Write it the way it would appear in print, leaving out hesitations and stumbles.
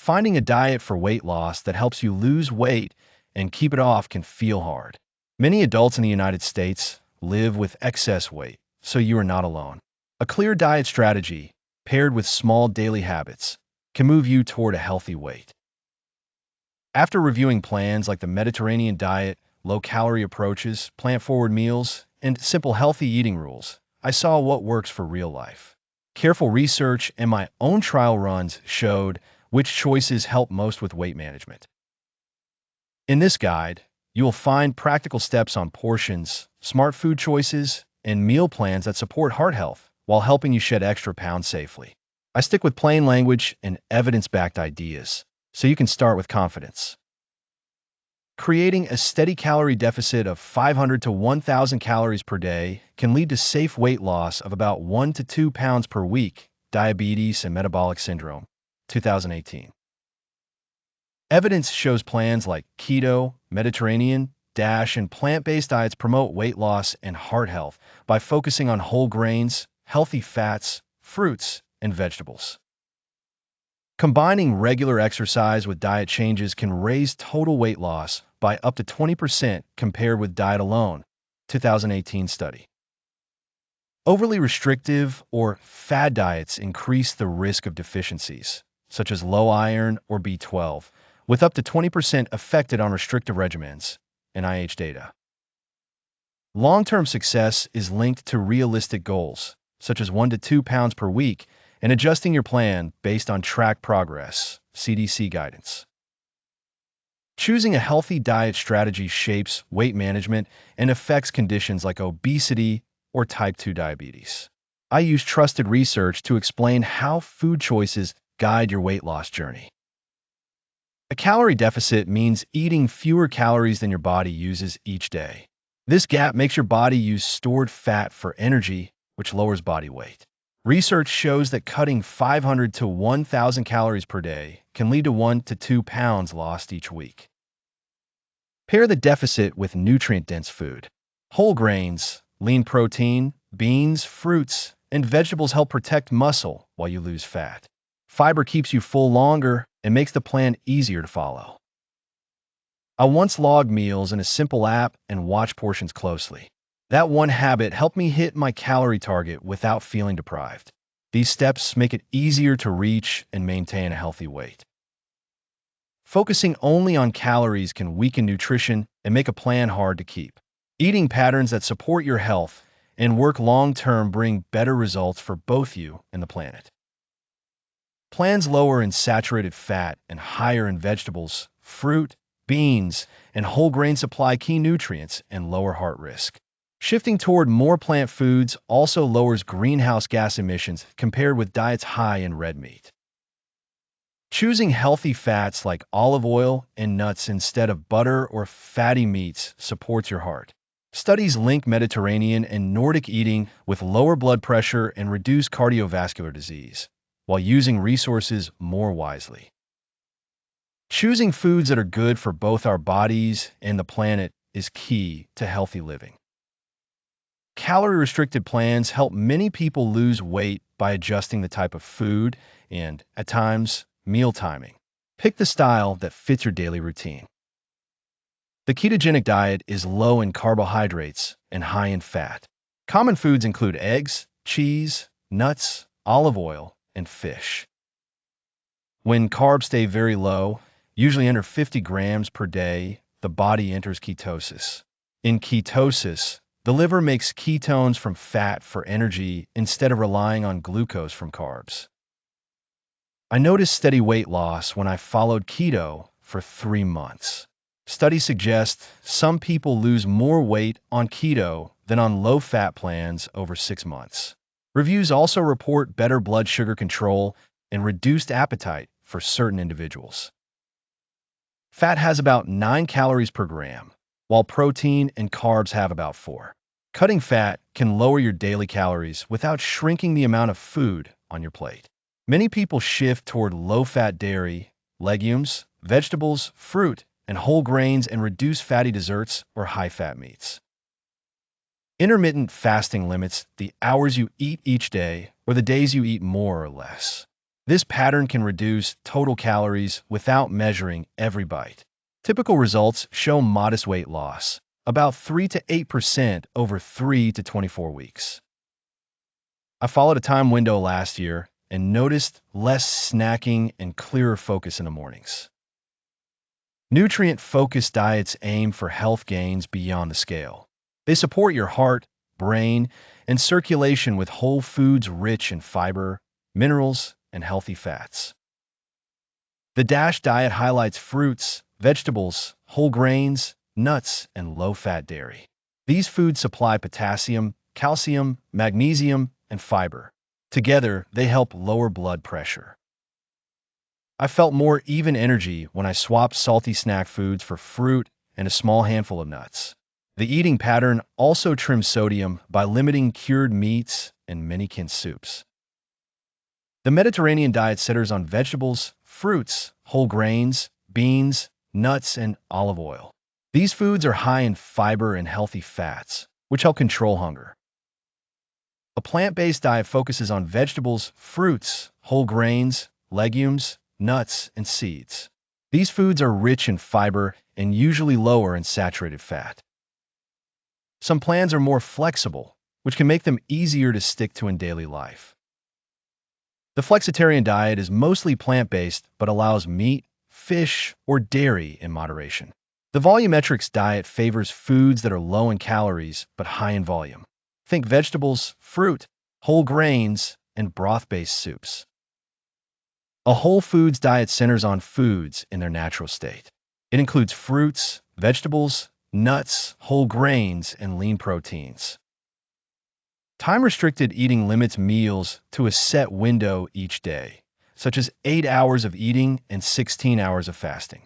Finding a diet for weight loss that helps you lose weight and keep it off can feel hard. Many adults in the United States live with excess weight, so you are not alone. A clear diet strategy, paired with small daily habits, can move you toward a healthy weight. After reviewing plans like the Mediterranean diet, low-calorie approaches, plant-forward meals, and simple healthy eating rules, I saw what works for real life. Careful research and my own trial runs showed which choices help most with weight management. In this guide, you will find practical steps on portions, smart food choices, and meal plans that support heart health while helping you shed extra pounds safely. I stick with plain language and evidence-backed ideas, so you can start with confidence. Creating a steady calorie deficit of 500 to 1,000 calories per day can lead to safe weight loss of about 1 to 2 pounds per week. Diabetes and Metabolic Syndrome, 2018. Evidence shows plans like keto, Mediterranean, DASH, and plant-based diets promote weight loss and heart health by focusing on whole grains, healthy fats, fruits, and vegetables. Combining regular exercise with diet changes can raise total weight loss by up to 20% compared with diet alone, 2018 study. Overly restrictive or fad diets increase the risk of deficiencies, such as low iron or B12, with up to 20% affected on restrictive regimens, NIH data. Long-term success is linked to realistic goals, such as 1 to 2 pounds per week, and adjusting your plan based on track progress, CDC guidance. Choosing a healthy diet strategy shapes weight management and affects conditions like obesity or type 2 diabetes. I use trusted research to explain how food choices guide your weight loss journey. A calorie deficit means eating fewer calories than your body uses each day. This gap makes your body use stored fat for energy, which lowers body weight. Research shows that cutting 500 to 1,000 calories per day can lead to 1 to 2 pounds lost each week. Pair the deficit with nutrient-dense food. Whole grains, lean protein, beans, fruits, and vegetables help protect muscle while you lose fat. Fiber keeps you full longer and makes the plan easier to follow. I once logged meals in a simple app and watched portions closely. That one habit helped me hit my calorie target without feeling deprived. These steps make it easier to reach and maintain a healthy weight. Focusing only on calories can weaken nutrition and make a plan hard to keep. Eating patterns that support your health and work long-term bring better results for both you and the planet. Plans lower in saturated fat and higher in vegetables, fruit, beans, and whole grain supply key nutrients and lower heart risk. Shifting toward more plant foods also lowers greenhouse gas emissions compared with diets high in red meat. Choosing healthy fats like olive oil and nuts instead of butter or fatty meats supports your heart. Studies link Mediterranean and Nordic eating with lower blood pressure and reduced cardiovascular disease, while using resources more wisely. Choosing foods that are good for both our bodies and the planet is key to healthy living. Calorie-restricted plans help many people lose weight by adjusting the type of food and, at times, meal timing. Pick the style that fits your daily routine. The ketogenic diet is low in carbohydrates and high in fat. Common foods include eggs, cheese, nuts, olive oil, and fish. When carbs stay very low, usually under 50 grams per day, the body enters ketosis. In ketosis, the liver makes ketones from fat for energy instead of relying on glucose from carbs. I noticed steady weight loss when I followed keto for 3 months. Studies suggest some people lose more weight on keto than on low-fat plans over 6 months. Reviews also report better blood sugar control and reduced appetite for certain individuals. Fat has about 9 calories per gram, while protein and carbs have about 4. Cutting fat can lower your daily calories without shrinking the amount of food on your plate. Many people shift toward low-fat dairy, legumes, vegetables, fruit, and whole grains and reduce fatty desserts or high-fat meats. Intermittent fasting limits the hours you eat each day or the days you eat more or less. This pattern can reduce total calories without measuring every bite. Typical results show modest weight loss, about 3 to 8% over 3 to 24 weeks. I followed a time window last year and noticed less snacking and clearer focus in the mornings. Nutrient-focused diets aim for health gains beyond the scale. They support your heart, brain, and circulation with whole foods rich in fiber, minerals, and healthy fats. The DASH diet highlights fruits, vegetables, whole grains, nuts, and low-fat dairy. These foods supply potassium, calcium, magnesium, and fiber. Together, they help lower blood pressure. I felt more even energy when I swapped salty snack foods for fruit and a small handful of nuts. The eating pattern also trims sodium by limiting cured meats and many canned soups. The Mediterranean diet centers on vegetables, fruits, whole grains, beans, nuts, and olive oil. These foods are high in fiber and healthy fats, which help control hunger. A plant-based diet focuses on vegetables, fruits, whole grains, legumes, nuts, and seeds. These foods are rich in fiber and usually lower in saturated fat. Some plans are more flexible, which can make them easier to stick to in daily life. The flexitarian diet is mostly plant-based but allows meat, fish, or dairy in moderation. The volumetrics diet favors foods that are low in calories but high in volume. Think vegetables, fruit, whole grains, and broth-based soups. A whole foods diet centers on foods in their natural state. It includes fruits, vegetables, nuts, whole grains, and lean proteins. Time-restricted eating limits meals to a set window each day, such as 8 hours of eating and 16 hours of fasting.